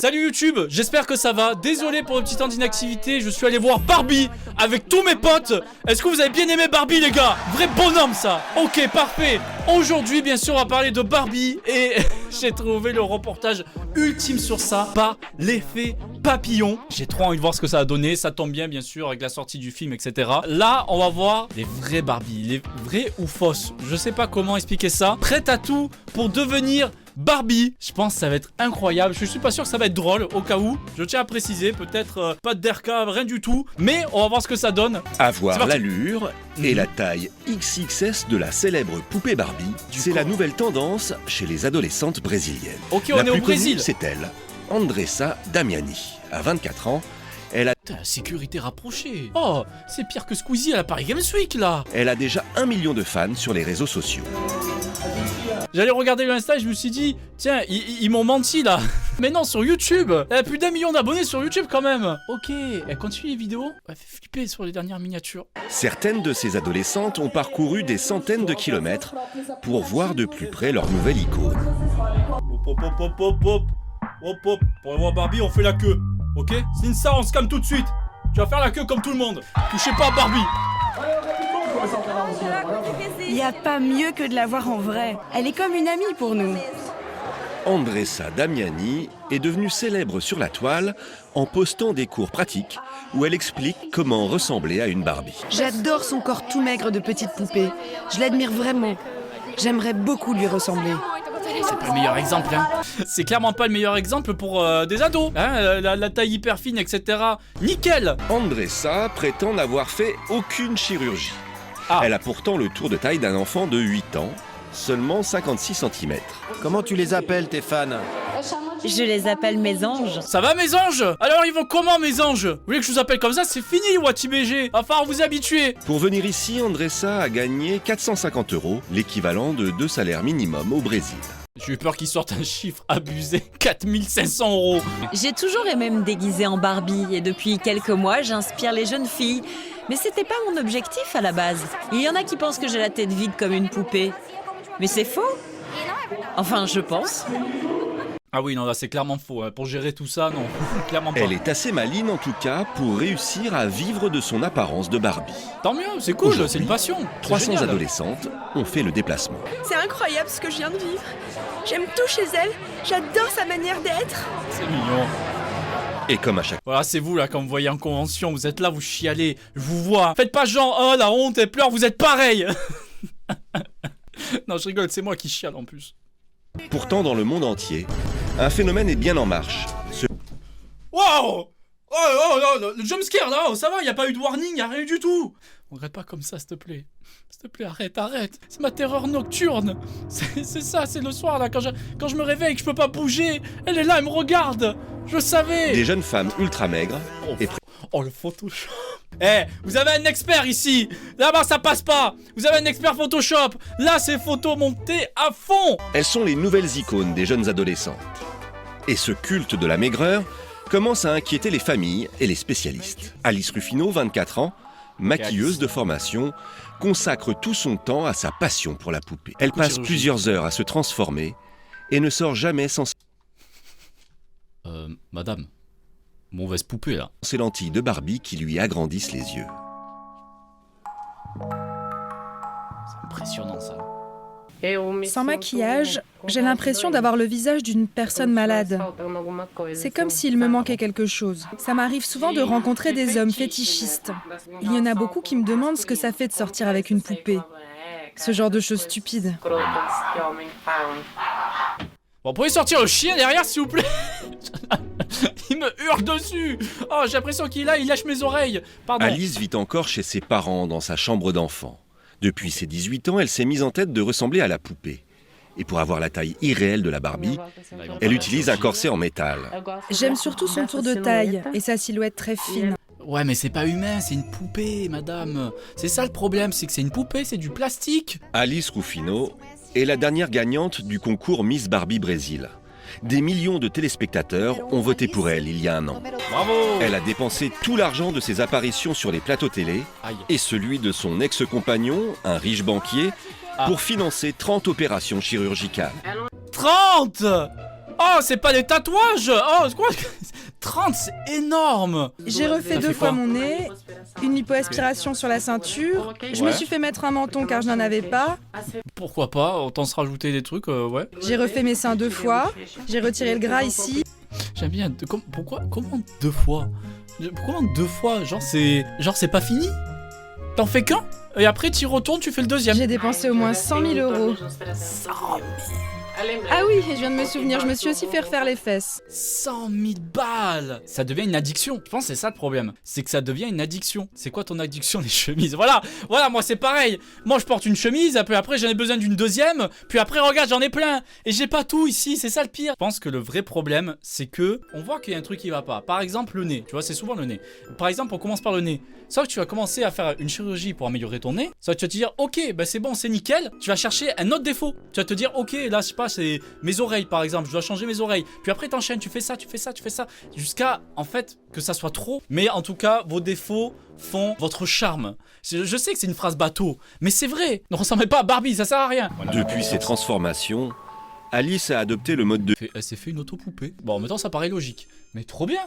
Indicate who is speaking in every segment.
Speaker 1: Salut YouTube, j'espère que ça va. Désolé pour le petit temps d'inactivité, je suis allé voir Barbie avec tous mes potes. Est-ce que vous avez bien aimé Barbie les gars? Vrai bonhomme ça. Ok, parfait. Aujourd'hui bien sûr on va parler de Barbie et j'ai trouvé le reportage ultime sur ça, par l'effet papillon. J'ai trop envie de voir ce que ça a donné. Ça tombe bien sûr avec la sortie du film, etc. Là on va voir les vrais Barbie, les vrais ou fausses. Je sais pas comment expliquer ça. Prête à tout pour devenir Barbie. Je pense que ça va être incroyable. Je suis pas sûr que ça va être drôle au cas où. Je tiens à préciser, peut-être pas de DRK, rien du tout. Mais on va voir ce que ça donne.
Speaker 2: Avoir l'allure et la taille XXS de la célèbre poupée Barbie, c'est la nouvelle tendance chez les adolescentes brésiliennes.
Speaker 1: Ok, on est au Brésil.
Speaker 2: C'est elle, Andressa Damiani. À 24 ans, elle a...
Speaker 1: Putain, sécurité rapprochée. Oh, c'est pire que Squeezie à la Paris Games Week là.
Speaker 2: Elle a déjà 1 million de fans sur les réseaux sociaux.
Speaker 1: J'allais regarder le Insta et je me suis dit, tiens, ils m'ont menti là. Mais non, sur YouTube. Elle a plus d'1 million d'abonnés sur YouTube quand même. Ok, elle continue les vidéos. Elle fait flipper sur les dernières miniatures.
Speaker 2: Certaines de ces adolescentes ont parcouru des centaines de kilomètres pour voir de plus près leur nouvelle icône.
Speaker 1: Hop. Pour voir Barbie, on fait la queue. Ok? Sinon ça, on se calme tout de suite. Tu vas faire la queue comme tout le monde. Touchez pas à Barbie.
Speaker 3: Il n'y a pas mieux que de la voir en vrai. Elle est comme une amie pour nous.
Speaker 2: Andressa Damiani est devenue célèbre sur la toile en postant des cours pratiques où elle explique comment ressembler à une Barbie.
Speaker 3: J'adore son corps tout maigre de petite poupée. Je l'admire vraiment. J'aimerais beaucoup lui ressembler.
Speaker 1: C'est pas le meilleur exemple, hein. C'est clairement pas le meilleur exemple pour des ados, hein. La taille hyper fine, etc. Nickel.
Speaker 2: Andressa prétend n'avoir fait aucune chirurgie. Elle a pourtant le tour de taille d'un enfant de 8 ans, seulement 56 cm.
Speaker 4: Comment tu les appelles, tes fans?
Speaker 5: Je les appelle mes anges.
Speaker 1: Ça va mes anges? Alors ils vont comment mes anges? Vous voulez que je vous appelle comme ça? C'est fini WatibG. Va falloir vous habituer.
Speaker 2: Pour venir ici, Andressa a gagné 450 €, l'équivalent de 2 salaires minimum au Brésil.
Speaker 1: J'ai eu peur qu'ils sortent un chiffre abusé, 4500 €.
Speaker 5: J'ai toujours aimé me déguiser en Barbie et depuis quelques mois, j'inspire les jeunes filles. Mais c'était pas mon objectif à la base. Il y en a qui pensent que j'ai la tête vide comme une poupée. Mais c'est faux. Enfin, je pense.
Speaker 1: Ah oui, non, là c'est clairement faux. Pour gérer tout ça, non, clairement pas.
Speaker 2: Elle est assez maligne en tout cas pour réussir à vivre de son apparence de Barbie.
Speaker 1: Tant mieux, c'est cool, c'est une passion.
Speaker 2: 300 adolescentes ont fait le déplacement.
Speaker 3: C'est incroyable ce que je viens de vivre. J'aime tout chez elle. J'adore sa manière d'être.
Speaker 1: C'est mignon.
Speaker 2: Et comme à chaque
Speaker 1: Voilà, c'est vous là, quand vous voyez en convention, vous êtes là, vous chialez, je vous vois. Faites pas genre, oh la honte, elle pleure, vous êtes pareil. Non, je rigole, c'est moi qui chiale en plus.
Speaker 2: Pourtant, dans le monde entier, un phénomène est bien en marche.
Speaker 1: Wow! Oh, le jumpscare là, oh, ça va, y a pas eu de warning, y a rien du tout. On regarde pas comme ça, s'il te plaît. S'il te plaît, arrête. C'est ma terreur nocturne. C'est ça, c'est le soir là, quand je me réveille, que je peux pas bouger. Elle est là, elle me regarde. Je savais.
Speaker 2: Des jeunes femmes ultra maigres et
Speaker 1: oh, le Photoshop. Eh, vous avez un expert ici. Là-bas, ça passe pas. Vous avez un expert Photoshop. Là, c'est photos montées à fond.
Speaker 2: Elles sont les nouvelles icônes des jeunes adolescentes. Et ce culte de la maigreur commence à inquiéter les familles et les spécialistes. Alice Ruffino, 24 ans, maquilleuse de formation, consacre tout son temps à sa passion pour la poupée. Elle passe plusieurs heures à se transformer et ne sort jamais sans
Speaker 1: madame, mauvaise poupée là.
Speaker 2: Ces lentilles de Barbie qui lui agrandissent les yeux.
Speaker 1: C'est impressionnant ça.
Speaker 6: Sans maquillage, j'ai l'impression d'avoir le visage d'une personne malade. C'est comme s'il me manquait quelque chose. Ça m'arrive souvent de rencontrer des hommes fétichistes. Il y en a beaucoup qui me demandent ce que ça fait de sortir avec une poupée. Ce genre de choses stupides.
Speaker 1: Bon, vous pouvez sortir le chien derrière s'il vous plaît. Il me hurle dessus. Oh, j'ai l'impression qu'il lâche mes oreilles. Pardon.
Speaker 2: Alice vit encore chez ses parents dans sa chambre d'enfant. Depuis ses 18 ans, elle s'est mise en tête de ressembler à la poupée. Et pour avoir la taille irréelle de la Barbie, elle utilise un corset en métal.
Speaker 6: J'aime surtout son tour de taille et sa silhouette très fine.
Speaker 1: Ouais, mais c'est pas humain, c'est une poupée, madame. C'est ça le problème, c'est que c'est une poupée, c'est du plastique.
Speaker 2: Alice Ruffino est la dernière gagnante du concours Miss Barbie Brésil. Des millions de téléspectateurs ont voté pour elle il y a un an.
Speaker 1: Bravo!
Speaker 2: Elle a dépensé tout l'argent de ses apparitions sur les plateaux télé et celui de son ex-compagnon, un riche banquier, pour financer 30 opérations chirurgicales.
Speaker 1: 30! Oh, c'est pas des tatouages. Oh, quoi? 30, c'est énorme.
Speaker 6: J'ai refait
Speaker 1: Ça
Speaker 6: 2
Speaker 1: fait
Speaker 6: fois
Speaker 1: quoi?
Speaker 6: mon nez, une lipoaspiration sur la ceinture. Je me
Speaker 1: Ouais.
Speaker 6: suis fait mettre un menton car je n'en avais pas.
Speaker 1: Pourquoi pas? Autant se rajouter des trucs, ouais.
Speaker 6: J'ai refait mes seins 2 fois. J'ai retiré le gras ici.
Speaker 1: J'aime bien. Comment 2 fois? Comment 2 fois? Genre, c'est pas fini? T'en fais qu'un? Et après, tu retournes, tu fais le deuxième.
Speaker 6: J'ai dépensé au moins 100 000 euros.
Speaker 1: 100
Speaker 6: Ah oui, et je viens de me souvenir, je me suis aussi fait refaire les fesses.
Speaker 1: 000 balles. Ça devient une addiction. Je pense que c'est ça le problème. C'est que ça devient une addiction. C'est quoi ton addiction? Les chemises. Voilà, moi c'est pareil. Moi je porte une chemise, après j'en ai besoin d'une deuxième, puis après regarde, j'en ai plein. Et j'ai pas tout ici, c'est ça le pire. Je pense que le vrai problème, c'est que on voit qu'il y a un truc qui va pas. Par exemple, le nez. Tu vois, c'est souvent le nez. Par exemple, on commence par le nez. Sauf que tu vas commencer à faire une chirurgie pour améliorer ton nez. Sauf que tu vas te dire, ok, bah c'est bon, c'est nickel. Tu vas chercher un autre défaut. Tu vas te dire, ok, là, je sais pas, c'est mes oreilles par exemple. Je dois changer mes oreilles. Puis après, t'enchaînes, tu fais ça. Jusqu'à, en fait, que ça soit trop. Mais en tout cas, vos défauts font votre charme. Je sais que c'est une phrase bateau, mais c'est vrai. Ne ressemblez pas à Barbie, ça sert à rien. Voilà.
Speaker 2: Depuis ses transformations, Alice a adopté le mode de
Speaker 1: Elle s'est fait une autopoupée. Bon, en même temps, ça paraît logique. Mais trop bien.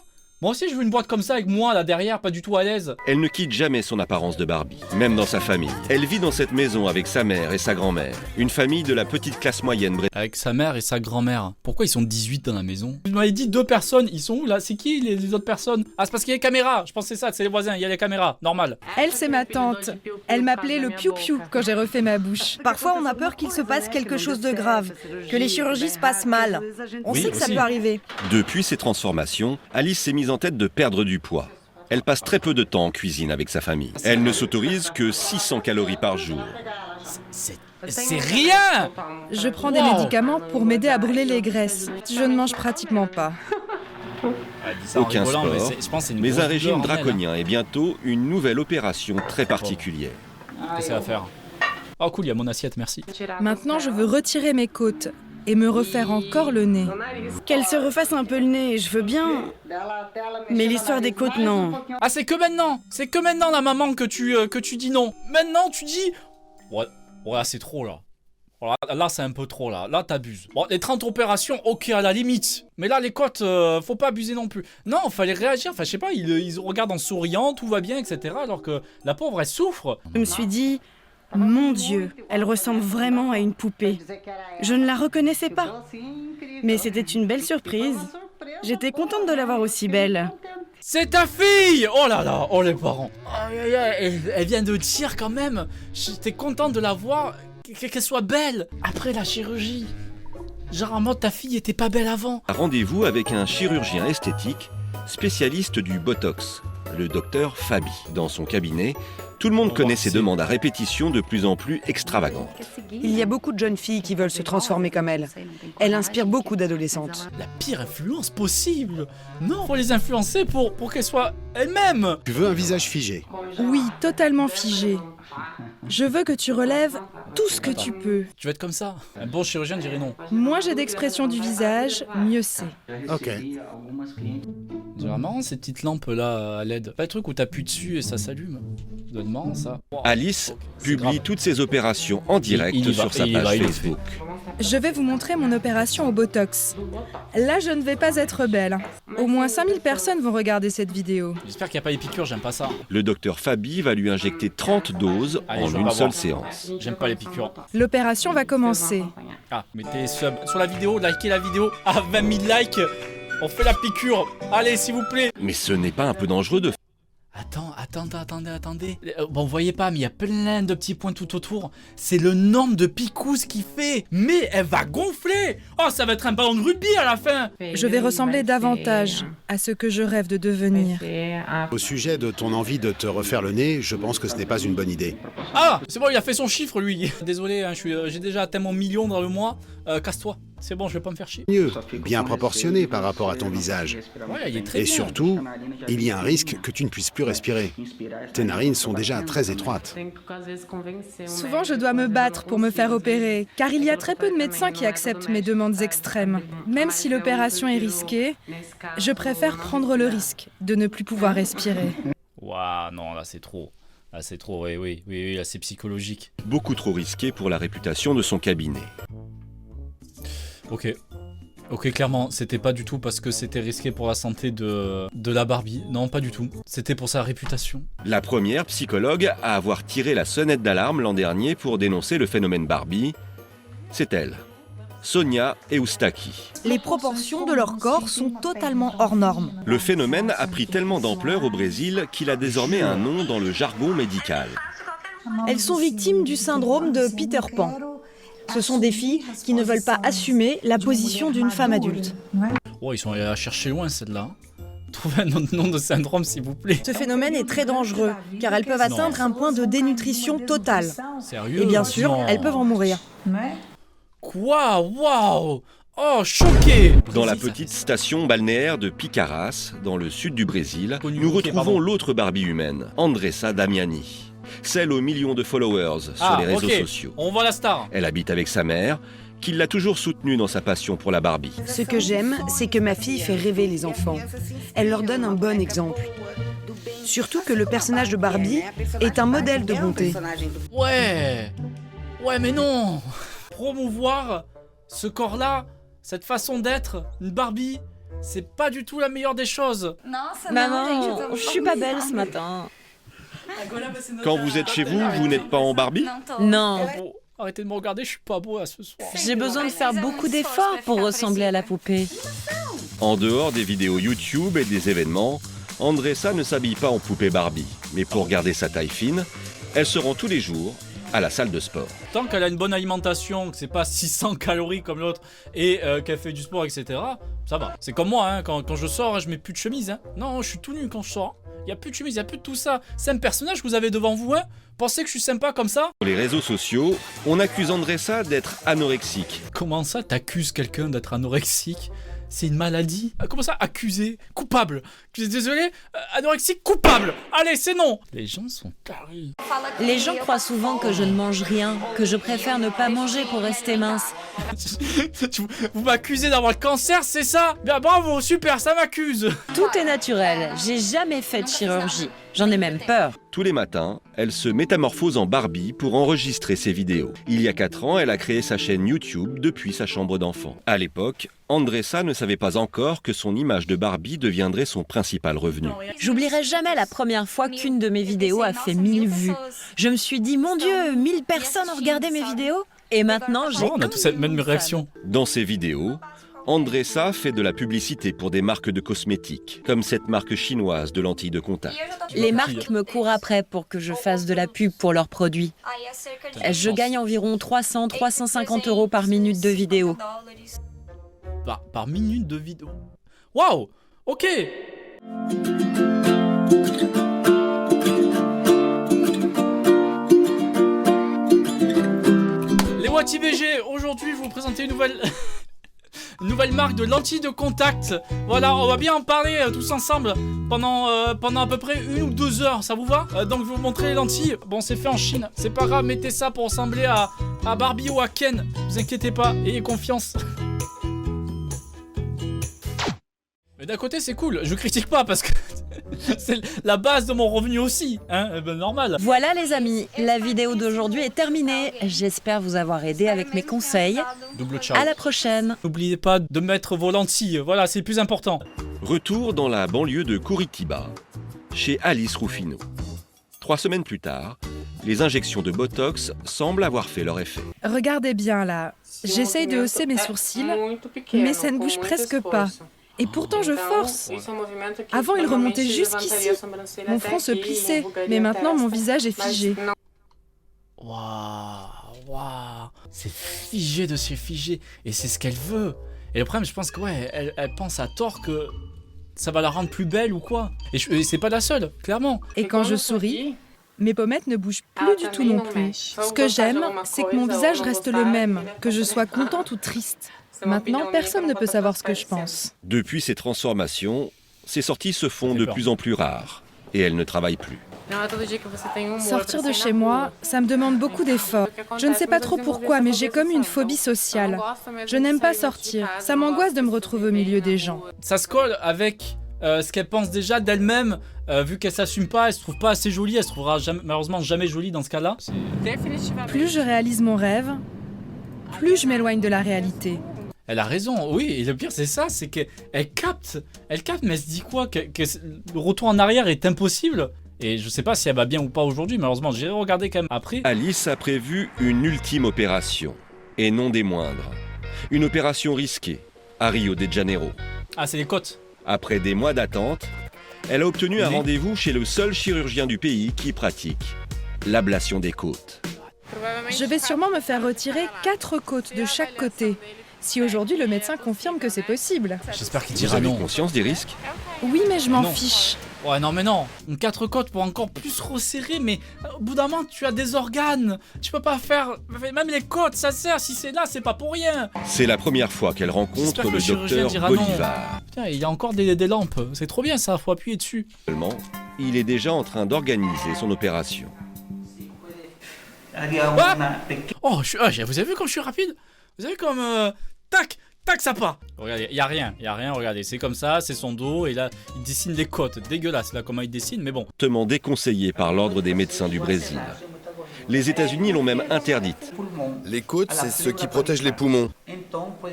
Speaker 1: Moi aussi, je veux une boîte comme ça avec moi là derrière, pas du tout à l'aise.
Speaker 2: Elle ne quitte jamais son apparence de Barbie, même dans sa famille. Elle vit dans cette maison avec sa mère et sa grand-mère. Une famille de la petite classe moyenne
Speaker 1: Avec sa mère et sa grand-mère. Pourquoi ils sont 18 dans la maison? Vous m'avez dit 2 personnes, ils sont où là? C'est qui les autres personnes? Ah, c'est parce qu'il y a les caméras. Je pense que c'est ça, c'est les voisins, il y a les caméras, normal.
Speaker 6: Elle, c'est ma tante. Elle m'appelait le piou-piou quand j'ai refait ma bouche.
Speaker 7: Parfois, on a peur qu'il se passe quelque chose de grave, que les chirurgies se passent mal. On
Speaker 1: Oui,
Speaker 7: sait que ça
Speaker 1: aussi.
Speaker 7: peut arriver.
Speaker 2: Depuis ses transformations, Alice s'est mise en tête de perdre du poids. Elle passe très peu de temps en cuisine avec sa famille. Elle ne s'autorise que 600 calories par jour.
Speaker 1: C'est rien!
Speaker 6: Je prends des
Speaker 1: Wow.
Speaker 6: médicaments pour m'aider à brûler les graisses. Je ne mange pratiquement pas.
Speaker 2: Aucun sport,
Speaker 1: je pense que c'est une
Speaker 2: mais
Speaker 1: grosse
Speaker 2: un régime
Speaker 1: douleur en elle,
Speaker 2: draconien et bientôt une nouvelle opération très particulière.
Speaker 1: hein. Qu'est-ce que ça va faire? Oh cool, il y a mon assiette, merci.
Speaker 6: Maintenant, je veux retirer mes côtes et me refaire encore le nez.
Speaker 7: Qu'elle se refasse un peu le nez, je veux bien. Mais l'histoire des côtes, non.
Speaker 1: Ah, c'est que maintenant la maman que tu dis non. Maintenant tu dis... Ouais, c'est trop là. Voilà, là c'est un peu trop là t'abuses. Bon, les 30 opérations, ok à la limite. Mais là les côtes, faut pas abuser non plus. Non, fallait réagir, enfin je sais pas, ils regardent en souriant, tout va bien, etc. Alors que la pauvre elle souffre.
Speaker 7: Je me suis dit, mon Dieu, elle ressemble vraiment à une poupée. Je ne la reconnaissais pas. Mais c'était une belle surprise. J'étais contente de la voir aussi belle.
Speaker 1: C'est ta fille! Oh là là, oh les parents. Aïe, aïe, aïe, elle vient de dire quand même. J'étais contente de la voir, qu'elle soit belle après la chirurgie. Genre en mode ta fille était pas belle avant.
Speaker 2: Rendez-vous avec un chirurgien esthétique, spécialiste du Botox, le docteur Fabi. Dans son cabinet, tout le monde connaît ses demandes à répétition de plus en plus extravagantes.
Speaker 3: Il y a beaucoup de jeunes filles qui veulent se transformer comme elle. Elle inspire beaucoup d'adolescentes.
Speaker 1: La pire influence possible. Non, faut les influencer pour qu'elles soient elles-mêmes.
Speaker 8: Tu veux un visage figé?
Speaker 6: Oui, totalement figé. Je veux que tu relèves tout ce que tu peux.
Speaker 1: Tu vas être comme ça. Un bon chirurgien dirait non.
Speaker 6: Moins j'ai d'expression du visage, mieux c'est.
Speaker 8: Ok.
Speaker 1: C'est marrant ces petites lampes là à LED. Pas le truc où t'appuies dessus et ça s'allume. Ça doit être marrant ça.
Speaker 2: Alice
Speaker 1: C'est
Speaker 2: publie
Speaker 1: grave.
Speaker 2: toutes ses opérations en direct
Speaker 1: Il y va,
Speaker 2: sur sa
Speaker 1: il y va,
Speaker 2: page
Speaker 1: il le
Speaker 2: Facebook.
Speaker 6: Je vais vous montrer mon opération au Botox. Là, je ne vais pas être belle. Au moins 5000 personnes vont regarder cette vidéo.
Speaker 1: J'espère qu'il n'y a pas les piqûres, j'aime pas ça.
Speaker 2: Le docteur Fabi va lui injecter 30 doses
Speaker 1: Allez,
Speaker 2: en
Speaker 1: je vais
Speaker 2: une
Speaker 1: pas
Speaker 2: seule
Speaker 1: voir.
Speaker 2: séance.
Speaker 1: J'aime pas les piqûres.
Speaker 6: L'opération va commencer.
Speaker 1: Ah, mettez les subs sur la vidéo, likez la vidéo à 20 000 likes. On fait la piqûre. Allez, s'il vous plaît.
Speaker 2: Mais ce n'est pas un peu dangereux de
Speaker 1: Attendez. Bon, vous voyez pas, mais il y a plein de petits points tout autour. C'est le nombre de picousses qu'il fait. Mais elle va gonfler. Oh, ça va être un ballon de rugby à la fin.
Speaker 6: Je vais ressembler davantage à ce que je rêve de devenir.
Speaker 8: Au sujet de ton envie de te refaire le nez, je pense que ce n'est pas une bonne idée.
Speaker 1: Ah, c'est bon, il a fait son chiffre, lui. Désolé, hein, j'ai déjà atteint mon million dans le mois. Casse-toi. C'est bon, je vais pas me faire chier.
Speaker 8: Mieux, bien proportionné par rapport à ton visage.
Speaker 1: Ouais, il est très
Speaker 8: Et
Speaker 1: bien.
Speaker 8: surtout, il y a un risque que tu ne puisses plus respirer. Tes narines sont déjà très étroites.
Speaker 6: Souvent, je dois me battre pour me faire opérer, car il y a très peu de médecins qui acceptent mes demandes extrêmes. Même si l'opération est risquée, je préfère prendre le risque de ne plus pouvoir respirer.
Speaker 1: Waouh, non, là c'est trop. Là c'est trop, oui, là c'est psychologique.
Speaker 2: beaucoup trop risqué pour la réputation de son cabinet.
Speaker 1: Ok. Ok, clairement, c'était pas du tout parce que c'était risqué pour la santé de la Barbie. Non, pas du tout. C'était pour sa réputation.
Speaker 2: La première psychologue à avoir tiré la sonnette d'alarme l'an dernier pour dénoncer le phénomène Barbie, c'est elle, Sonia Eustaki.
Speaker 9: Les proportions de leur corps sont totalement hors normes.
Speaker 2: Le phénomène a pris tellement d'ampleur au Brésil qu'il a désormais un nom dans le jargon médical.
Speaker 9: Elles sont victimes du syndrome de Peter Pan. Ce sont des filles qui ne veulent pas assumer la position d'une femme adulte.
Speaker 1: Oh, ils sont allés la chercher loin, celle-là. Trouvez un autre nom de syndrome, s'il vous plaît.
Speaker 9: Ce phénomène est très dangereux, car elles peuvent atteindre un point de dénutrition totale.
Speaker 1: Sérieux?
Speaker 9: Et bien sûr,
Speaker 1: Non.
Speaker 9: elles peuvent en mourir.
Speaker 1: Quoi? Waouh! Oh, choqué!
Speaker 2: Dans la petite station balnéaire de Picaras, dans le sud du Brésil, nous
Speaker 1: Ok,
Speaker 2: retrouvons
Speaker 1: pardon.
Speaker 2: l'autre Barbie humaine, Andressa Damiani. Celle aux millions de followers sur les réseaux
Speaker 1: ok.
Speaker 2: sociaux.
Speaker 1: On voit la star.
Speaker 2: Elle habite avec sa mère, qui l'a toujours soutenue dans sa passion pour la Barbie.
Speaker 3: Ce que j'aime, c'est que ma fille fait rêver les enfants. Elle leur donne un bon exemple. Surtout que le personnage de Barbie est un modèle de bonté.
Speaker 1: Ouais! Ouais, mais non! Promouvoir ce corps-là, cette façon d'être, une Barbie, c'est pas du tout la meilleure des choses.
Speaker 5: Maman, je suis pas belle ce matin.
Speaker 2: Quand vous êtes chez vous, vous n'êtes pas en Barbie?
Speaker 5: Non,
Speaker 1: Oh, arrêtez de me regarder, je suis pas beau à ce soir.
Speaker 5: j'ai besoin de faire beaucoup d'efforts pour ressembler à la poupée.
Speaker 2: En dehors des vidéos YouTube et des événements, Andressa ne s'habille pas en poupée Barbie. Mais pour garder sa taille fine, elle se rend tous les jours à la salle de sport.
Speaker 1: Tant qu'elle a une bonne alimentation, que c'est pas 600 calories comme l'autre, et qu'elle fait du sport, etc., ça va. C'est comme moi, hein, quand je sors, je mets plus de chemise. Hein. Non, je suis tout nu quand je sors. Il y a plus de chemise, il y a plus de tout ça. C'est un personnage que vous avez devant vous, hein. Pensez que je suis sympa comme ça?
Speaker 2: Sur les réseaux sociaux, on accuse Andressa d'être anorexique.
Speaker 1: Comment ça, t'accuses quelqu'un d'être anorexique? C'est une maladie? Comment ça, accuser? Coupable? Désolé, anorexique, coupable! Allez, c'est non! Les gens sont tarés.
Speaker 5: Les gens croient souvent que je ne mange rien, que je préfère ne pas manger pour rester mince.
Speaker 1: Vous m'accusez d'avoir le cancer, c'est ça? Bien, bravo, super, ça m'accuse!
Speaker 5: Tout est naturel, j'ai jamais fait de chirurgie. J'en ai même peur.
Speaker 2: Tous les matins, elle se métamorphose en Barbie pour enregistrer ses vidéos. Il y a 4 ans, elle a créé sa chaîne YouTube depuis sa chambre d'enfant. À l'époque, Andressa ne savait pas encore que son image de Barbie deviendrait son principal revenu.
Speaker 5: J'oublierai jamais la première fois qu'une de mes vidéos a fait 1000 vues. Je me suis dit, mon Dieu, 1000 personnes ont regardé mes vidéos? Et maintenant, j'ai...
Speaker 1: Oh, on a tous cette même réaction.
Speaker 2: Dans ses vidéos, Andressa fait de la publicité pour des marques de cosmétiques, comme cette marque chinoise de lentilles de contact.
Speaker 5: Les marques me courent après pour que je fasse de la pub pour leurs produits. Je gagne environ 300-350 € par minute de vidéo.
Speaker 1: Par minute de vidéo. Waouh! Ok! Les Wati VG, aujourd'hui je vais vous présenter une nouvelle... une nouvelle marque de lentilles de contact. Voilà, on va bien en parler tous ensemble pendant à peu près 1 ou 2 heures, ça vous va? Donc je vais vous montrer les lentilles. Bon, c'est fait en Chine, c'est pas grave, mettez ça pour ressembler à Barbie ou à Ken. Vous inquiétez pas, ayez confiance. Mais d'un côté c'est cool, je critique pas parce que c'est la base de mon revenu aussi, hein, ben normal.
Speaker 5: Voilà les amis, la vidéo d'aujourd'hui est terminée. J'espère vous avoir aidé avec mes conseils.
Speaker 1: Double ciao.
Speaker 5: À la prochaine.
Speaker 1: N'oubliez pas de mettre vos lentilles, voilà, c'est le plus important.
Speaker 2: Retour dans la banlieue de Curitiba, chez Alice Rufino. 3 semaines plus tard, les injections de Botox semblent avoir fait leur effet.
Speaker 6: Regardez bien là. J'essaye de hausser mes sourcils, mais ça ne bouge presque pas. Et pourtant je force. Avant il remontait jusqu'ici. Mon front se plissait, mais maintenant mon visage est figé.
Speaker 1: Waouh, c'est figé de chez figé. Et c'est ce qu'elle veut. Et le problème, je pense que ouais, elle pense à tort que ça va la rendre plus belle ou quoi. Et c'est pas la seule, clairement.
Speaker 6: Et quand je souris, mes pommettes ne bougent plus du tout non plus. Ce que j'aime, c'est que mon visage reste le même, que je sois contente ou triste. Maintenant, personne ne peut savoir ce que je pense.
Speaker 2: Depuis ces transformations, ses sorties se font de plus en plus rares et elle ne travaille plus.
Speaker 6: Sortir de chez moi, ça me demande beaucoup d'efforts. Je ne sais pas trop pourquoi, mais j'ai comme une phobie sociale. Je n'aime pas sortir. Ça m'angoisse de me retrouver au milieu des gens.
Speaker 1: Ça se colle avec ce qu'elle pense déjà d'elle-même, vu qu'elle s'assume pas, elle se trouve pas assez jolie, elle se trouvera malheureusement jamais jolie dans ce cas-là.
Speaker 6: Plus je réalise mon rêve, plus je m'éloigne de la réalité.
Speaker 1: Elle a raison, oui, et le pire c'est ça, c'est qu'elle capte, mais elle se dit quoi, que le retour en arrière est impossible. Et je sais pas si elle va bien ou pas aujourd'hui, malheureusement, j'ai regardé quand même après.
Speaker 2: Alice a prévu une ultime opération, et non des moindres. Une opération risquée, à Rio de Janeiro.
Speaker 1: Ah, c'est les côtes.
Speaker 2: Après des mois d'attente, elle a obtenu un rendez-vous chez le seul chirurgien du pays qui pratique l'ablation des côtes.
Speaker 6: Je vais sûrement me faire retirer 4 côtes de chaque côté. Si aujourd'hui le médecin confirme que c'est possible.
Speaker 1: J'espère qu'il
Speaker 2: Vous
Speaker 1: dira
Speaker 2: avez
Speaker 1: non.
Speaker 2: conscience des risques?
Speaker 6: Oui, mais je m'en
Speaker 1: Non.
Speaker 6: fiche.
Speaker 1: Ouais, non, mais non. Une 4 côtes pour encore plus resserrer, mais au bout d'un moment, tu as des organes. Tu peux pas faire. Même les côtes, ça sert. Si c'est là, c'est pas pour rien.
Speaker 2: C'est la première fois qu'elle rencontre
Speaker 1: J'espère que
Speaker 2: le
Speaker 1: le chirurgien
Speaker 2: docteur
Speaker 1: dira non.
Speaker 2: Bolivar.
Speaker 1: Putain, il y a encore des lampes. C'est trop bien ça, faut appuyer dessus.
Speaker 2: Seulement, il est déjà en train d'organiser son opération.
Speaker 1: Oh, vous avez vu comme je suis rapide? Vous avez vu comme. Tac! Tac, ça part. Regardez, y a rien, regardez, c'est comme ça, c'est son dos, et là, il dessine les côtes, dégueulasse, là, comment il dessine, mais bon.
Speaker 2: Fortement déconseillée par l'ordre des médecins du Brésil. Les États-Unis l'ont même interdite.
Speaker 10: Les côtes, c'est ce qui protège les poumons.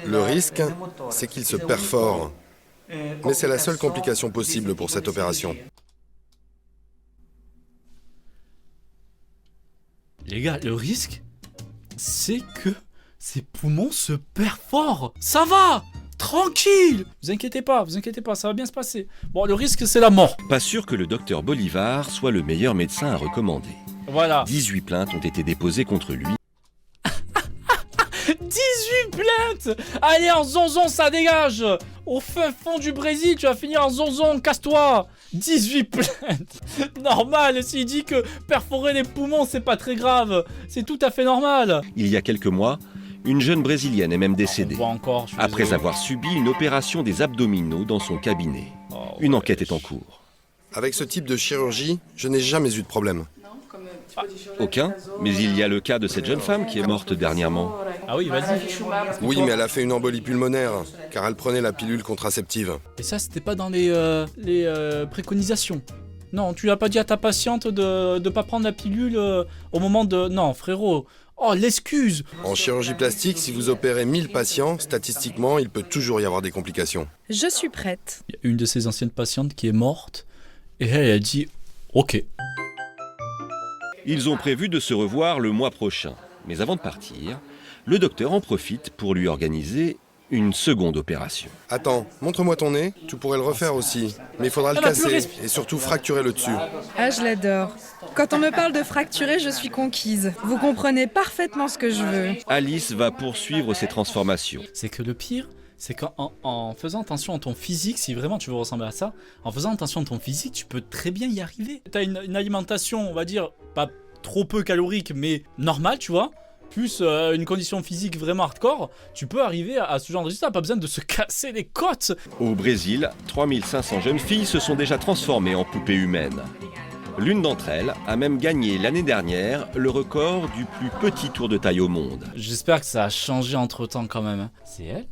Speaker 10: Le risque, c'est qu'ils se perforent. Mais c'est la seule complication possible pour cette opération.
Speaker 1: Les gars, le risque, c'est que ses poumons se perforent. Ça va! Tranquille! Vous inquiétez pas, ça va bien se passer. Bon, le risque, c'est la mort.
Speaker 2: Pas sûr que le docteur Bolivar soit le meilleur médecin à recommander.
Speaker 1: Voilà.
Speaker 2: 18 plaintes ont été déposées contre lui.
Speaker 1: 18 plaintes! Allez, en zonzon, ça dégage! Au fin fond du Brésil, tu vas finir en zonzon, casse-toi! 18 plaintes! Normal, s'il dit que perforer les poumons, c'est pas très grave. C'est tout à fait normal.
Speaker 2: Il y a quelques mois, une jeune Brésilienne est même décédée.
Speaker 1: On voit encore, je suis
Speaker 2: après
Speaker 1: désolé.
Speaker 2: avoir subi une opération des abdominaux dans son cabinet. Une enquête est en cours.
Speaker 10: Avec ce type de chirurgie, je n'ai jamais eu de problème.
Speaker 2: Aucun, mais il y a le cas de cette jeune femme qui est morte dernièrement.
Speaker 1: Ah oui, vas-y.
Speaker 10: Oui, mais elle a fait une embolie pulmonaire, car elle prenait la pilule contraceptive.
Speaker 1: Et ça, c'était pas dans les préconisations. Non, tu l'as pas dit à ta patiente de pas prendre la pilule au moment de... Non, frérot. Oh, l'excuse.
Speaker 10: En chirurgie plastique, si vous opérez 1000 patients, statistiquement, il peut toujours y avoir des complications.
Speaker 6: Je suis prête.
Speaker 1: Il y a une de ses anciennes patientes qui est morte. Et elle a dit, ok.
Speaker 2: Ils ont prévu de se revoir le mois prochain. Mais avant de partir, le docteur en profite pour lui organiser une seconde opération.
Speaker 10: Attends, montre-moi ton nez, tu pourrais le refaire aussi. Mais il faudra le casser, et surtout fracturer le dessus.
Speaker 6: Ah, je l'adore. Quand on me parle de fracturer, je suis conquise. Vous comprenez parfaitement ce que je veux.
Speaker 2: Alice va poursuivre ses transformations.
Speaker 1: C'est que le pire, c'est qu'en faisant attention à ton physique, si vraiment tu veux ressembler à ça, en faisant attention à ton physique, tu peux très bien y arriver. T'as une alimentation, on va dire, pas trop peu calorique, mais normale, tu vois, plus une condition physique vraiment hardcore, tu peux arriver à ce genre de résultat, pas besoin de se casser les côtes.
Speaker 2: Au Brésil, 3500 jeunes filles se sont déjà transformées en poupées humaines. L'une d'entre elles a même gagné l'année dernière le record du plus petit tour de taille au monde.
Speaker 1: J'espère que ça a changé entre-temps quand même. C'est elle?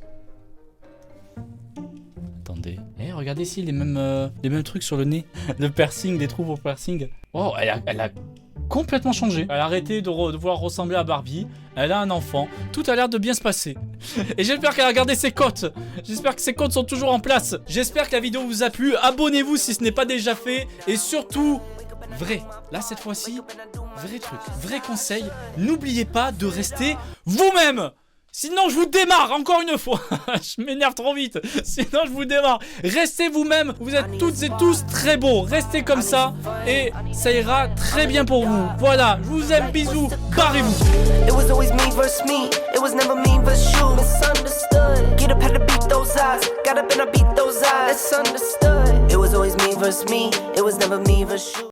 Speaker 1: Attendez. Eh, regardez ici les mêmes trucs sur le nez. Le piercing, des trous pour piercing. Oh, elle a complètement changé. Elle a arrêté de vouloir ressembler à Barbie. Elle a un enfant. Tout a l'air de bien se passer. Et j'espère qu'elle a gardé ses côtes. J'espère que ses côtes sont toujours en place. J'espère que la vidéo vous a plu. Abonnez-vous si ce n'est pas déjà fait. Et surtout, vrai. Là, cette fois-ci, vrai truc, vrai conseil. N'oubliez pas de rester vous-même. Sinon je vous démarre encore une fois. Je m'énerve trop vite. Sinon je vous démarre. Restez vous-même. Vous êtes toutes et tous très beaux. Restez comme ça et ça ira très bien pour vous. Voilà, je vous aime, bisous. Barrez-vous.
Speaker 11: It was always me versus me. It was never me versus you. Misunderstood. Get up, had to beat those eyes. Got up and I beat those eyes. It's understood. It was always me versus me. It was never me versus you.